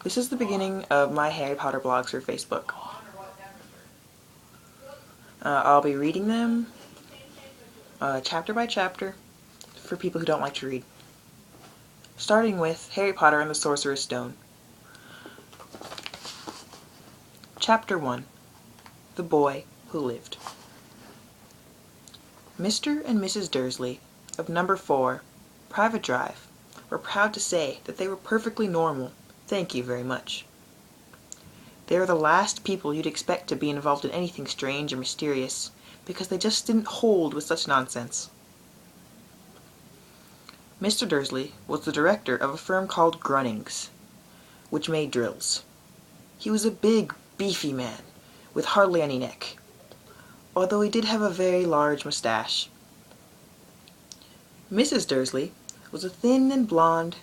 This is the beginning of my Harry Potter blogs for Facebook. I'll be reading them chapter by chapter for people who don't like to read. Starting with Harry Potter and the Sorcerer's Stone. Chapter 1. The Boy Who Lived. Mr. and Mrs. Dursley of number 4, Private Drive, were proud to say that they were perfectly normal, thank you very much. They were the last people you'd expect to be involved in anything strange or mysterious, because they just didn't hold with such nonsense. Mr. Dursley was the director of a firm called Grunnings, which made drills. He was a big, beefy man, with hardly any neck, although he did have a very large mustache. Mrs. Dursley was a thin and blonde,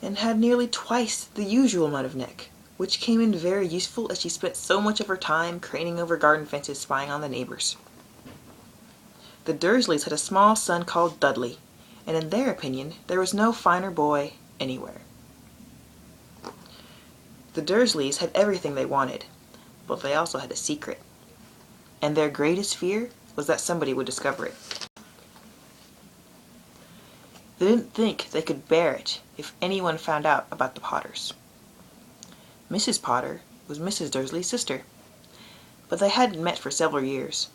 and had nearly twice the usual amount of neck, which came in very useful as she spent so much of her time craning over garden fences spying on the neighbors. The Dursleys had a small son called Dudley, and in their opinion there was no finer boy anywhere. The Dursleys had everything they wanted, but they also had a secret, and their greatest fear was that somebody would discover it. They didn't think they could bear it if anyone found out about the Potters. Mrs. Potter was Mrs. Dursley's sister, but they hadn't met for several years.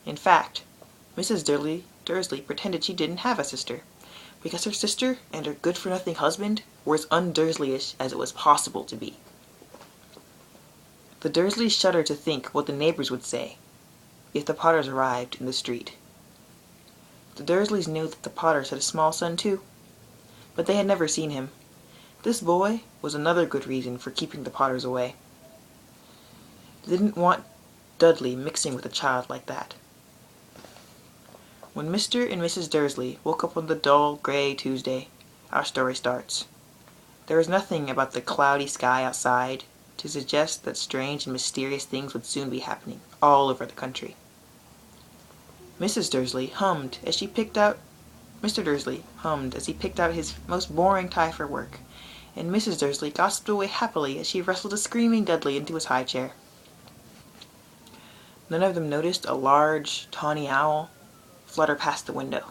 In fact, Mrs. Dursley pretended she didn't have a sister, because her sister and her good-for-nothing husband were as un-Dursleyish as it was possible to be. The Dursleys shuddered to think what the neighbors would say if the Potters arrived in the street. The Dursleys knew that the Potters had a small son too, but they had never seen him. This boy was another good reason for keeping the Potters away. They didn't want Dudley mixing with a child like that. When Mr. and Mrs. Dursley woke up on the dull, gray Tuesday, our story starts. There was nothing about the cloudy sky outside to suggest that strange and mysterious things would soon be happening all over the country. Mr. Dursley hummed as he picked out his most boring tie for work, and Mrs. Dursley gossiped away happily as she wrestled a screaming Dudley into his high chair. None of them noticed a large, tawny owl flutter past the window.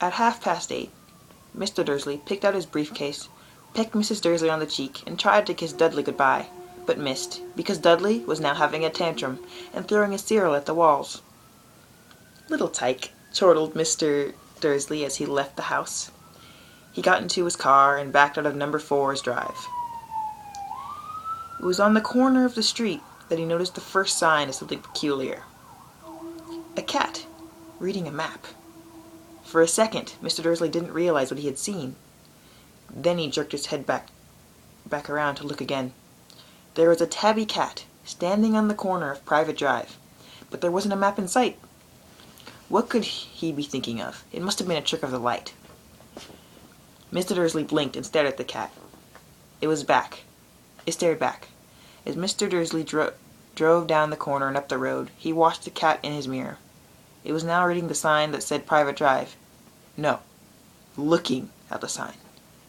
At 8:30, Mr. Dursley picked out his briefcase, pecked Mrs. Dursley on the cheek, and tried to kiss Dudley goodbye, but missed, because Dudley was now having a tantrum and throwing his cereal at the walls. "Little tyke," chortled Mr. Dursley as he left the house. He got into his car and backed out of number 4's drive. It was on the corner of the street that he noticed the first sign of something peculiar. A cat, reading a map. For a second, Mr. Dursley didn't realize what he had seen. Then he jerked his head back around to look again. There was a tabby cat standing on the corner of Private Drive, but there wasn't a map in sight. What could he be thinking of? It must have been a trick of the light. Mr. Dursley blinked and stared at the cat. It stared back. As Mr. Dursley drove down the corner and up the road, he watched the cat in his mirror. It was now reading the sign that said Private Drive. No, looking at the sign.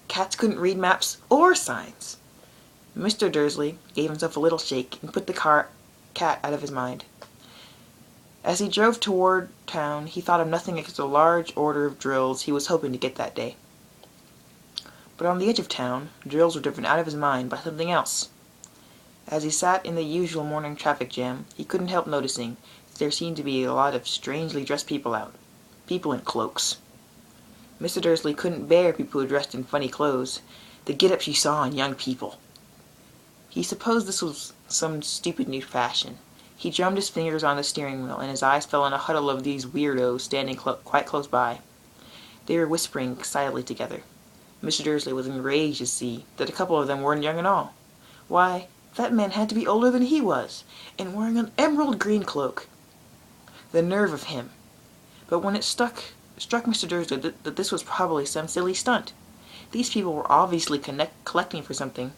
Cats couldn't read maps or signs. Mr. Dursley gave himself a little shake and put the cat out of his mind. As he drove toward town, he thought of nothing except a large order of drills he was hoping to get that day. But on the edge of town, drills were driven out of his mind by something else. As he sat in the usual morning traffic jam, he couldn't help noticing that there seemed to be a lot of strangely dressed people out. People in cloaks. Mr. Dursley couldn't bear people who dressed in funny clothes, the get-ups you saw in young people. He supposed this was some stupid new fashion. He drummed his fingers on the steering wheel, and his eyes fell on a huddle of these weirdos standing quite close by. They were whispering excitedly together. Mr. Dursley was enraged to see that a couple of them weren't young at all. Why, that man had to be older than he was, and wearing an emerald green cloak. The nerve of him! But when it struck Mr. Dursley that this was probably some silly stunt. These people were obviously collecting for something.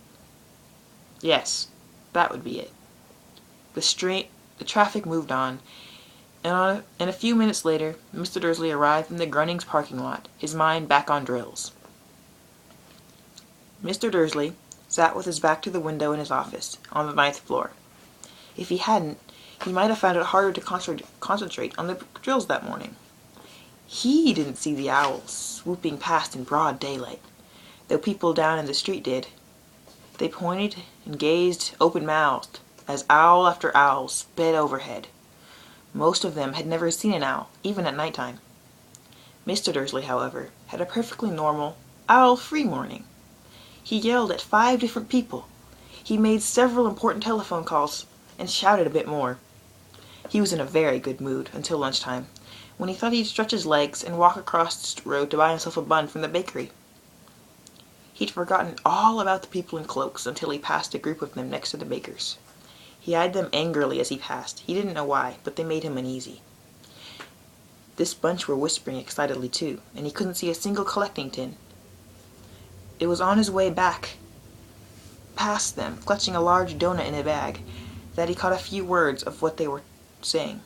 Yes, that would be it. The traffic moved on, and a few minutes later, Mr. Dursley arrived in the Grunnings parking lot, his mind back on drills. Mr. Dursley sat with his back to the window in his office, on the 9th floor. If he hadn't, he might have found it harder to concentrate on the drills that morning. He didn't see the owls swooping past in broad daylight, though people down in the street did. They pointed and gazed open-mouthed as owl after owl sped overhead. Most of them had never seen an owl, even at nighttime. Mr. Dursley, however, had a perfectly normal, owl-free morning. He yelled at 5 different people. He made several important telephone calls and shouted a bit more. He was in a very good mood until lunchtime, when he thought he'd stretch his legs and walk across the road to buy himself a bun from the bakery. He'd forgotten all about the people in cloaks until he passed a group of them next to the baker's. He eyed them angrily as he passed. He didn't know why, but they made him uneasy. This bunch were whispering excitedly too, and he couldn't see a single collecting tin. It was on his way back past them, clutching a large doughnut in a bag, that he caught a few words of what they were saying.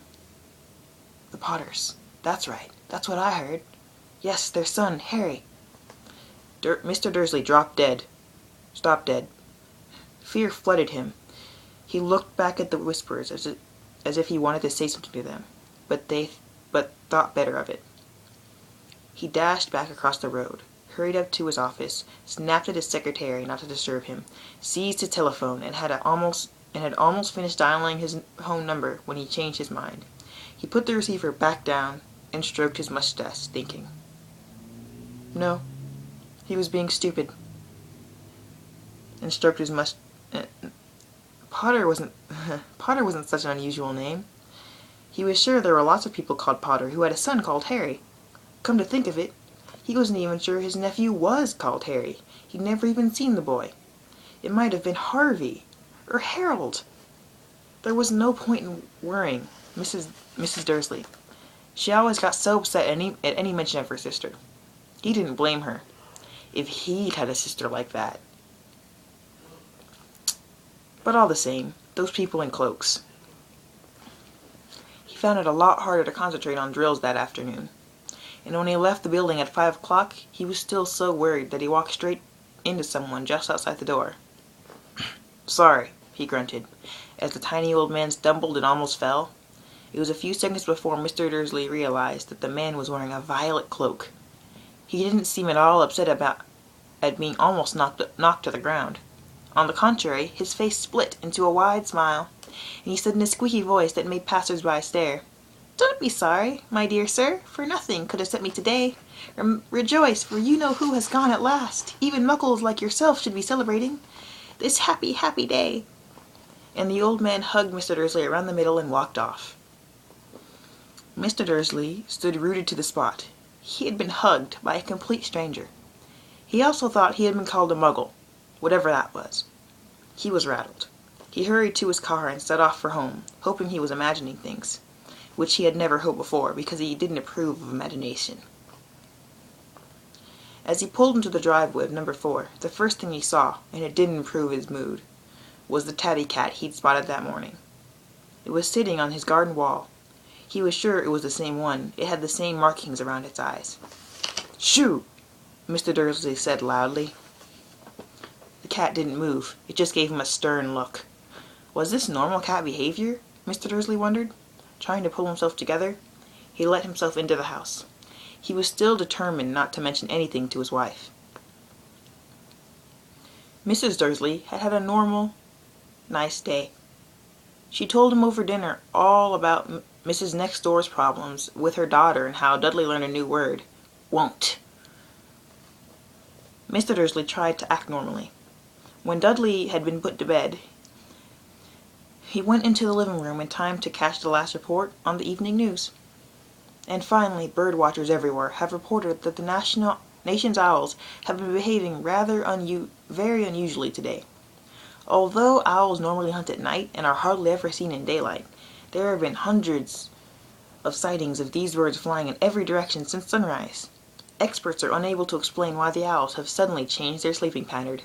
The Potters. That's right. That's what I heard. Yes, their son, Harry. Mr. Dursley stopped dead. Fear flooded him. He looked back at the whisperers as if he wanted to say something to them, but thought better of it. He dashed back across the road, hurried up to his office, snapped at his secretary not to disturb him, seized his telephone, and had almost finished dialing his home number when he changed his mind. He put the receiver back down and stroked his mustache, thinking. No, he was being stupid. And stroked his mustache. Potter wasn't such an unusual name. He was sure there were lots of people called Potter who had a son called Harry. Come to think of it, he wasn't even sure his nephew was called Harry. He'd never even seen the boy. It might have been Harvey or Harold. There was no point in worrying Mrs. Dursley. She always got so upset at any mention of her sister. He didn't blame her. If he'd had a sister like that. But all the same, those people in cloaks. He found it a lot harder to concentrate on drills that afternoon. And when he left the building at 5 o'clock, he was still so worried that he walked straight into someone just outside the door. Sorry, he grunted, as the tiny old man stumbled and almost fell. It was a few seconds before Mr. Dursley realized that the man was wearing a violet cloak. He didn't seem at all upset at being almost knocked to the ground. On the contrary, his face split into a wide smile, and he said in a squeaky voice that made passers-by stare, "Don't be sorry, my dear sir, for nothing could have sent me today. Rejoice, for you know who has gone at last. Even muggles like yourself should be celebrating this happy, happy day." And the old man hugged Mr. Dursley around the middle and walked off. Mr. Dursley stood rooted to the spot. He had been hugged by a complete stranger. He also thought he had been called a muggle, whatever that was. He was rattled. He hurried to his car and set off for home, hoping he was imagining things, which he had never hoped before because he didn't approve of imagination. As he pulled into the driveway of number 4, the first thing he saw, and it didn't improve his mood, was the tabby cat he'd spotted that morning. It was sitting on his garden wall. He was sure it was the same one. It had the same markings around its eyes. "Shoo!" Mr. Dursley said loudly. The cat didn't move. It just gave him a stern look. Was this normal cat behavior? Mr. Dursley wondered. Trying to pull himself together, he let himself into the house. He was still determined not to mention anything to his wife. Mrs. Dursley had had a normal, nice day. She told him over dinner all about Mrs. Next Door's problems with her daughter and how Dudley learned a new word, won't. Mr. Dursley tried to act normally. When Dudley had been put to bed, he went into the living room in time to catch the last report on the evening news. And finally, bird watchers everywhere have reported that the nation's owls have been behaving very unusually today. Although owls normally hunt at night and are hardly ever seen in daylight, there have been hundreds of sightings of these birds flying in every direction since sunrise. Experts are unable to explain why the owls have suddenly changed their sleeping pattern.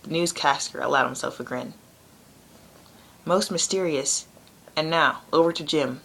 The newscaster allowed himself a grin. Most mysterious. And now, over to Jim.